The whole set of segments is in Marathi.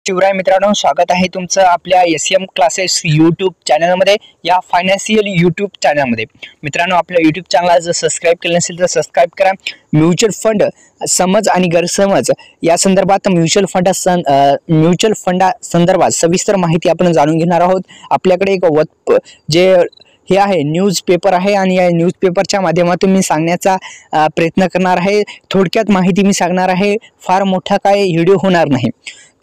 शिवराय मित्रांनो, स्वागत आहे तुमचं आपल्या एसएम क्लासेस यूट्यूब चॅनलमध्ये. या फायनान्शियल यूट्यूब चॅनलमध्ये मित्रांनो, आपल्या यूट्यूब चॅनलला जर सबस्क्राईब केलं नसेल तर सबस्क्राईब करा. म्युच्युअल फंड समज आणि गैरसमज या संदर्भात म्युच्युअल फंडा संदर्भात सविस्तर माहिती आपण जाणून घेणार आहोत. आपल्याकडे एक जे हे आहे न्यूजपेपर आहे आणि या न्यूजपेपरच्या माध्यमातून मी सांगण्याचा प्रयत्न करणार आहे. थोडक्यात माहिती मी सांगणार आहे, फार मोठा काय व्हिडिओ होणार नाही.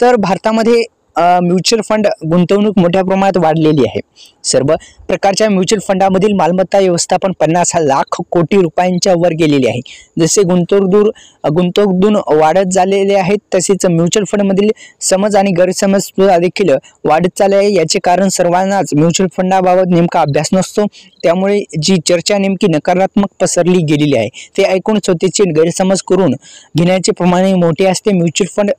तर भारतामध्ये म्युच्युअल फंड गुंतवणूक मोठ्या प्रमाणात वाढलेली आहे. सर्व प्रकारच्या म्युच्युअल फंडामधील मालमत्ता व्यवस्थापन 50 लाख कोटी रुपयांच्या वर गेलेली आहे. जसे गुंतवणूक वाढत झालेले आहेत, तसेच म्युच्युअल फंडमधील समज आणि गैरसमज देखील वाढत चालले आहे. याचे कारण सर्वांनाच म्युच्युअल फंडाबाबत नेमका अभ्यास नसतो. त्यामुळे जी चर्चा नेमकी नकारात्मक पसरली गेलेली आहे ते ऐकून स्वतःचे गैरसमज करून घेण्याचे प्रमाण मोठे असते. म्युच्युअल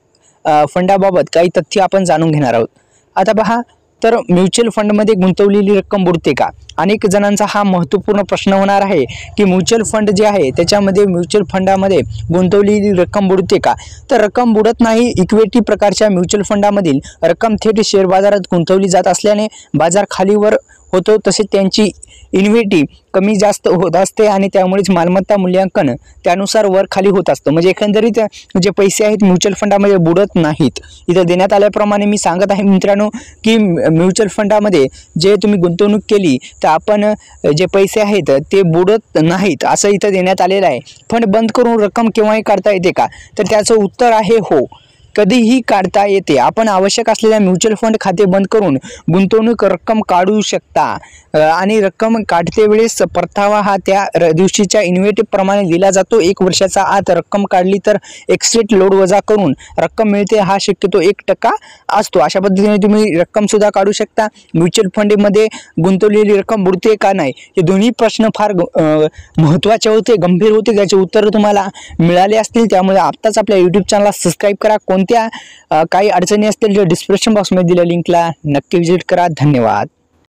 फंडाबाबत काही तथ्य आपण जाणून घेणार आहोत. आता पहा, तर म्युच्युअल फंडमध्ये गुंतवलेली रक्कम बुडते का? अनेक जणांचा हा महत्त्वपूर्ण प्रश्न होणार आहे की म्युच्युअल फंड जे आहे त्याच्यामध्ये म्युच्युअल फंडामध्ये गुंतवलेली रक्कम बुडते का? तर रक्कम बुडत नाही. इक्विटी प्रकारच्या म्युच्युअल फंडामधील रक्कम थेट शेअर बाजारात गुंतवली जात असल्याने बाजार खालीवर होतो, तसेच त्यांची इन्व्हेटी कमी जास्त होत असते आणि त्यामुळेच मालमत्ता मूल्यांकन त्यानुसार वर खाली होत असतं. म्हणजे एकंदरीत जे पैसे आहेत म्युच्युअल फंडामध्ये बुडत नाहीत. इथं देण्यात आल्याप्रमाणे मी सांगत आहे मित्रांनो की म्युच्युअल फंडामध्ये जे तुम्ही गुंतवणूक केली तर आपण जे पैसे आहेत ते बुडत नाहीत असं इथं देण्यात आलेलं आहे. फंड बंद करून रक्कम केव्हाही काढता येते का? तर त्याचं उत्तर आहे हो, कधीही काढता येते. आपण आवश्यक असलेल्या म्युच्युअल फंड खाते बंद करून गुंतवणूक रक्कम काढू शकता आणि रक्कम काढते वेळेस परतावा हा त्या दिवशीच्या इन्व्हेंटरी प्रमाणे दिला जातो. 1 वर्षाचा आत रक्कम काढली तर एक्स्ट्रा लोड वजा करून रक्कम मिळते, हा शक्यतो 1% असतो. अशा पद्धतीने तुम्ही रक्कम सुद्धा काढू शकता. म्युच्युअल फंडमध्ये गुंतवलेली रक्कम बुडते का नाही, हे दोन्ही प्रश्न फार महत्त्वाचे होते, गंभीर होते. त्याचे उत्तर तुम्हाला मिळाले असतील. त्यामुळे आत्ताच आपल्या यूट्यूब चॅनलला सबस्क्राईब करा. कोणत्या काही अडचणी असतील तर डिस्क्रिप्शन बॉक्समध्ये दिलेल्या लिंकला नक्की व्हिजिट करा. धन्यवाद.